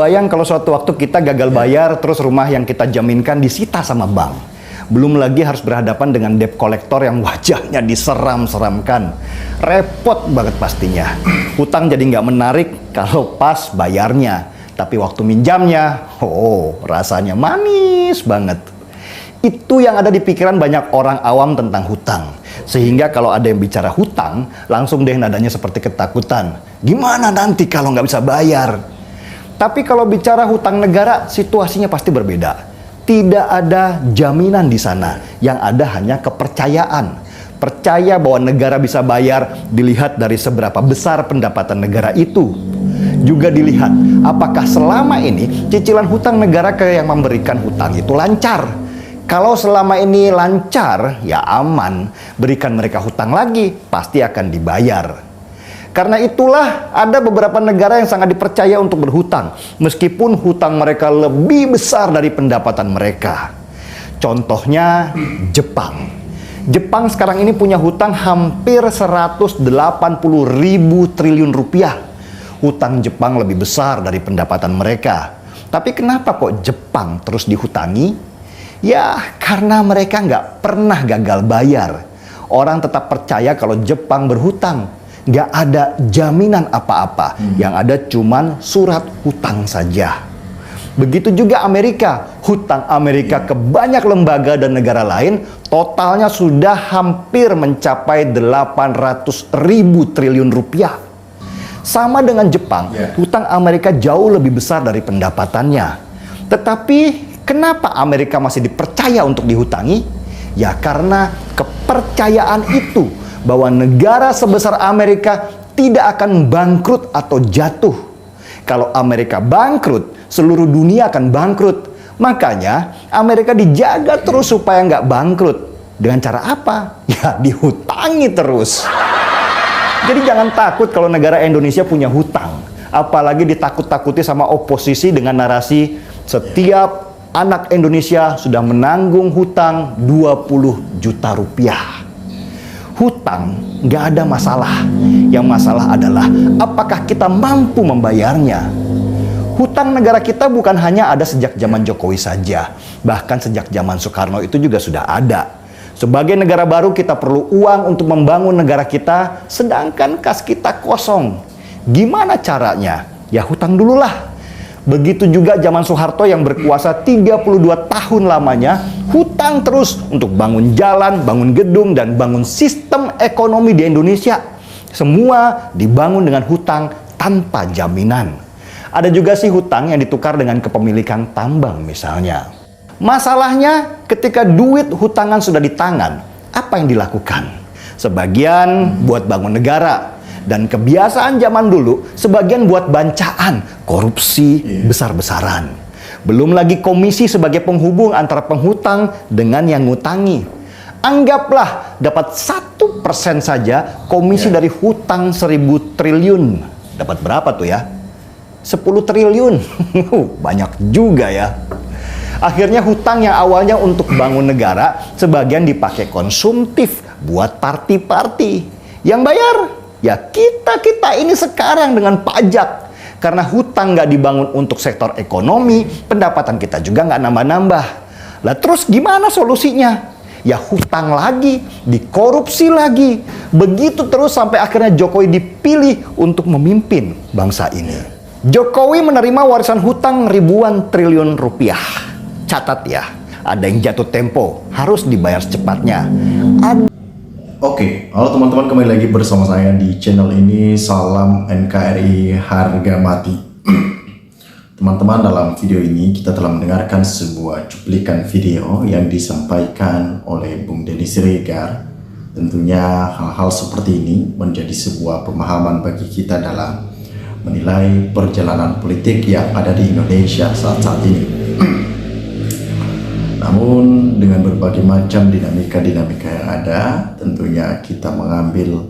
Bayang kalau suatu waktu kita gagal bayar, terus rumah yang kita jaminkan disita sama bank. Belum lagi harus berhadapan dengan debt collector yang wajahnya diseram-seramkan. Repot banget pastinya. Hutang jadi nggak menarik kalau pas bayarnya. Tapi waktu minjamnya, rasanya manis banget. Itu yang ada di pikiran banyak orang awam tentang hutang. Sehingga kalau ada yang bicara hutang, langsung deh nadanya seperti ketakutan. Gimana nanti kalau nggak bisa bayar? Tapi kalau bicara hutang negara, situasinya pasti berbeda. Tidak ada jaminan di sana. Yang ada hanya kepercayaan. Percaya bahwa negara bisa bayar dilihat dari seberapa besar pendapatan negara itu. Juga dilihat apakah selama ini cicilan hutang negara ke yang memberikan hutang itu lancar. Kalau selama ini lancar, ya aman. Berikan mereka hutang lagi, pasti akan dibayar. Karena itulah ada beberapa negara yang sangat dipercaya untuk berhutang, meskipun hutang mereka lebih besar dari pendapatan mereka. Contohnya Jepang. Jepang sekarang ini punya hutang hampir 180.000 triliun rupiah. Hutang Jepang lebih besar dari pendapatan mereka. Tapi kenapa kok Jepang terus dihutangi? Ya, karena mereka nggak pernah gagal bayar. Orang tetap percaya kalau Jepang berhutang. Nggak ada jaminan apa-apa. Yang ada cuman surat hutang saja. Begitu juga Amerika. Hutang Amerika ke banyak lembaga dan negara lain totalnya sudah hampir mencapai 800.000 triliun rupiah. Sama dengan Jepang, hutang Amerika jauh lebih besar dari pendapatannya. Tetapi kenapa Amerika masih dipercaya untuk dihutangi? Ya karena kepercayaan itu bahwa negara sebesar Amerika tidak akan bangkrut atau jatuh. Kalau Amerika bangkrut, seluruh dunia akan bangkrut. Makanya Amerika dijaga terus supaya nggak bangkrut. Dengan cara apa? Ya dihutangi terus. Jadi jangan takut kalau negara Indonesia punya hutang. Apalagi ditakut-takuti sama oposisi dengan narasi setiap anak Indonesia sudah menanggung hutang 20 juta rupiah. Hutang nggak ada masalah. Yang masalah adalah apakah kita mampu membayarnya. Hutang negara kita bukan hanya ada sejak zaman Jokowi saja. Bahkan sejak zaman Soekarno itu juga sudah ada. Sebagai negara baru kita perlu uang untuk membangun negara kita, sedangkan kas kita kosong. Gimana caranya? Ya hutang dululah. Begitu juga zaman Soeharto yang berkuasa 32 tahun lamanya, hutang terus untuk bangun jalan, bangun gedung, dan bangun sistem ekonomi di Indonesia. Semua dibangun dengan hutang tanpa jaminan. Ada juga sih hutang yang ditukar dengan kepemilikan tambang misalnya. Masalahnya ketika duit hutangan sudah di tangan, apa yang dilakukan? Sebagian buat bangun negara. Dan kebiasaan zaman dulu, sebagian buat bancaan, korupsi besar-besaran. Belum lagi komisi sebagai penghubung antara penghutang dengan yang ngutangi. Anggaplah dapat 1% saja komisi dari hutang 1.000 triliun. Dapat berapa tuh ya? 10 triliun. Banyak juga ya. Akhirnya hutang yang awalnya untuk bangun negara, sebagian dipakai konsumtif buat party-party. Yang bayar? Ya kita ini sekarang dengan pajak. Karena hutang nggak dibangun untuk sektor ekonomi, pendapatan kita juga nggak nambah-nambah. Lah terus gimana solusinya? Ya hutang lagi, dikorupsi lagi. Begitu terus sampai akhirnya Jokowi dipilih untuk memimpin bangsa ini. Jokowi menerima warisan hutang ribuan triliun rupiah. Catat ya, ada yang jatuh tempo, harus dibayar secepatnya. Oke, halo teman-teman, kembali lagi bersama saya di channel ini. Salam NKRI harga mati. Teman-teman, dalam video ini kita telah mendengarkan sebuah cuplikan video yang disampaikan oleh Bung Denny Siregar. Tentunya hal-hal seperti ini menjadi sebuah pemahaman bagi kita dalam menilai perjalanan politik yang ada di Indonesia saat ini. Namun dengan berbagai macam dinamika yang ada, tentunya kita mengambil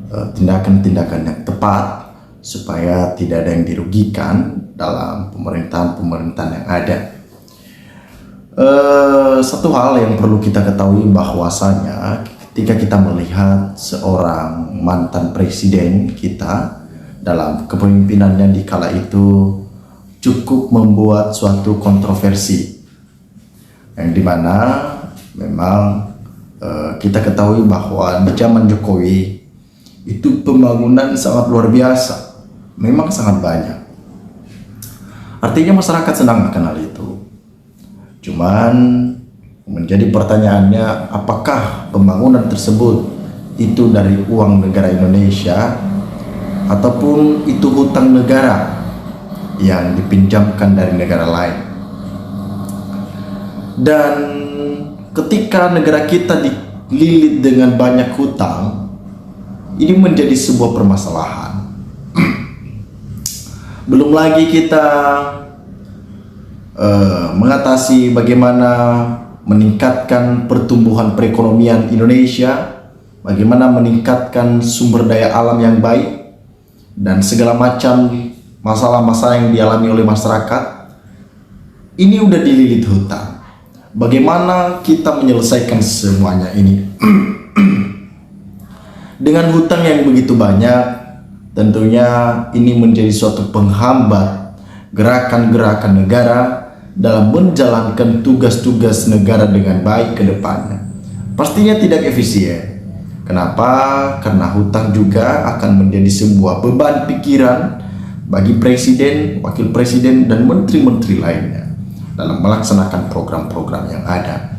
tindakan-tindakan yang tepat supaya tidak ada yang dirugikan dalam pemerintahan yang ada. Satu hal yang perlu kita ketahui bahwasanya ketika kita melihat seorang mantan presiden kita dalam kepemimpinannya di kala itu cukup membuat suatu kontroversi, yang dimana memang kita ketahui bahwa di zaman Jokowi itu pembangunan sangat luar biasa, memang sangat banyak. Artinya masyarakat senang akan hal itu. Cuman menjadi pertanyaannya, apakah pembangunan tersebut itu dari uang negara Indonesia ataupun itu hutang negara yang dipinjamkan dari negara lain. Dan ketika negara kita dililit dengan banyak hutang, ini menjadi sebuah permasalahan. Belum lagi kita mengatasi bagaimana meningkatkan pertumbuhan perekonomian Indonesia, bagaimana meningkatkan sumber daya alam yang baik, dan segala macam masalah-masalah yang dialami oleh masyarakat. Ini udah dililit hutang. Bagaimana kita menyelesaikan semuanya ini? Dengan hutang yang begitu banyak, tentunya ini menjadi suatu penghambat gerakan-gerakan negara dalam menjalankan tugas-tugas negara dengan baik ke depannya. Pastinya tidak efisien. Kenapa? Karena hutang juga akan menjadi sebuah beban pikiran bagi presiden, wakil presiden, dan menteri-menteri lainnya dalam melaksanakan program-program yang ada.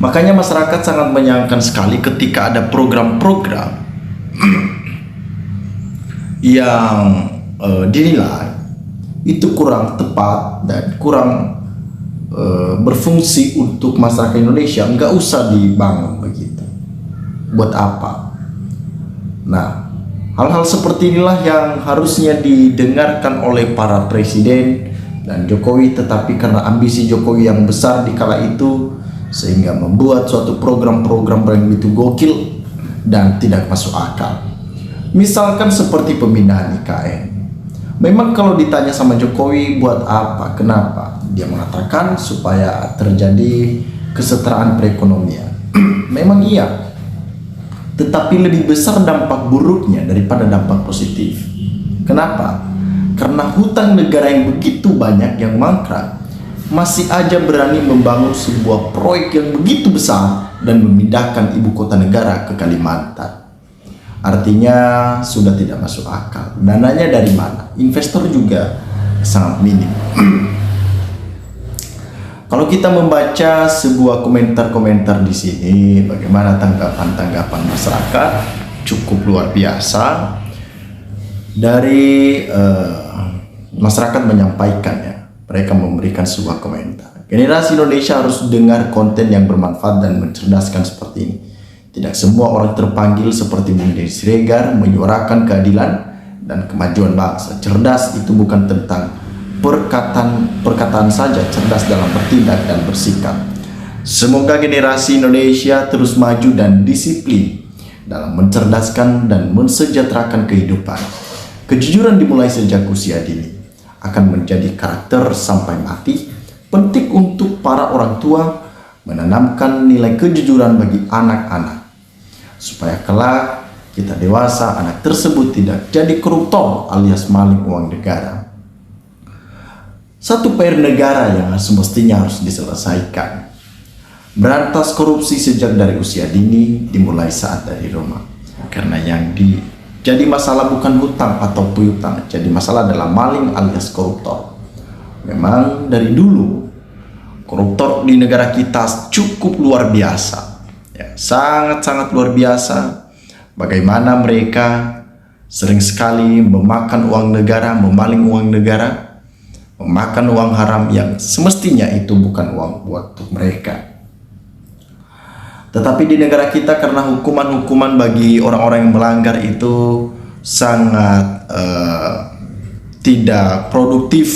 Makanya masyarakat sangat menyayangkan sekali ketika ada program-program yang dinilai itu kurang tepat dan kurang berfungsi untuk masyarakat Indonesia. Nggak usah dibangun begitu. Buat apa? Nah, hal-hal seperti inilah yang harusnya didengarkan oleh para presiden dan Jokowi, tetapi karena ambisi Jokowi yang besar di kala itu, sehingga membuat suatu program-program yang begitu gokil dan tidak masuk akal. Misalkan seperti pemindahan IKN. Memang kalau ditanya sama Jokowi buat apa, kenapa? Dia mengatakan supaya terjadi kesetaraan perekonomian. Memang iya. Tetapi lebih besar dampak buruknya daripada dampak positif. Kenapa? Karena hutang negara yang begitu banyak yang mangkrak, masih aja berani membangun sebuah proyek yang begitu besar dan memindahkan ibu kota negara ke Kalimantan. Artinya sudah tidak masuk akal. Dananya dari mana? Investor juga sangat minim. Kalau kita membaca sebuah komentar-komentar di sini, bagaimana tanggapan-tanggapan masyarakat cukup luar biasa. Dari masyarakat menyampaikannya, mereka memberikan sebuah komentar. Generasi Indonesia harus dengar konten yang bermanfaat dan mencerdaskan seperti ini. Tidak semua orang terpanggil seperti Bung Deddy Siregar menyuarakan keadilan dan kemajuan bangsa. Cerdas itu bukan tentang perkataan saja, cerdas dalam bertindak dan bersikap. Semoga generasi Indonesia terus maju dan disiplin dalam mencerdaskan dan mensejahterakan kehidupan. Kejujuran dimulai sejak usia dini, akan menjadi karakter sampai mati. Penting untuk para orang tua menanamkan nilai kejujuran bagi anak-anak, supaya kelak kita dewasa anak tersebut tidak jadi koruptor alias maling uang negara. Satu PR negara yang semestinya harus diselesaikan. Berantas korupsi sejak dari usia dini, dimulai saat dari rumah. Karena yang jadi masalah bukan hutang atau piutang, jadi masalah adalah maling alias koruptor. Memang dari dulu koruptor di negara kita cukup luar biasa, ya, sangat-sangat luar biasa. Bagaimana mereka sering sekali memakan uang negara, memaling uang negara, memakan uang haram yang semestinya itu bukan uang buat mereka. Tetapi di negara kita karena hukuman-hukuman bagi orang-orang yang melanggar itu sangat tidak produktif,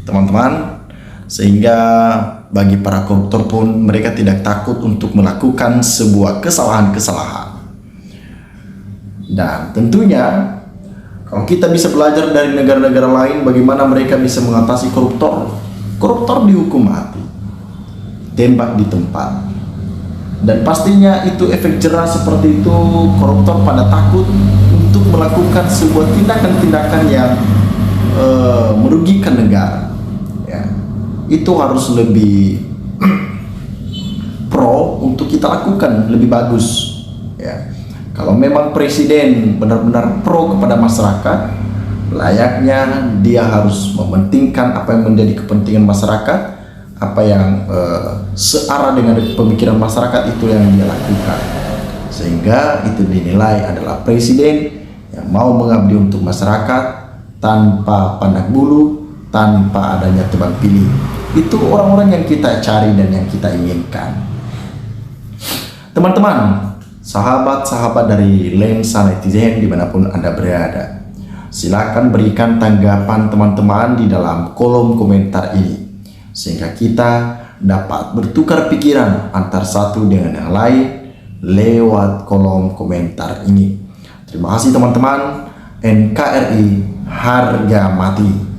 teman-teman, sehingga bagi para koruptor pun mereka tidak takut untuk melakukan sebuah kesalahan-kesalahan. Dan tentunya kalau kita bisa belajar dari negara-negara lain bagaimana mereka bisa mengatasi koruptor. Koruptor dihukum mati, tembak di tempat. Dan pastinya itu efek jerah seperti itu, koruptor pada takut untuk melakukan sebuah tindakan-tindakan yang merugikan negara, ya, itu harus lebih pro untuk kita lakukan, lebih bagus, ya. Kalau memang presiden benar-benar pro kepada masyarakat, layaknya dia harus mementingkan apa yang menjadi kepentingan masyarakat, apa yang searah dengan pemikiran masyarakat, itu yang dia lakukan, sehingga itu dinilai adalah presiden yang mau mengabdi untuk masyarakat tanpa pandang bulu, tanpa adanya tebang pilih. Itu orang-orang yang kita cari dan yang kita inginkan. Teman-teman, sahabat-sahabat dari lensa netizen dimanapun Anda berada, silakan berikan tanggapan teman-teman di dalam kolom komentar ini, sehingga kita dapat bertukar pikiran antar satu dengan yang lain lewat kolom komentar ini. Terima kasih teman-teman. NKRI harga mati.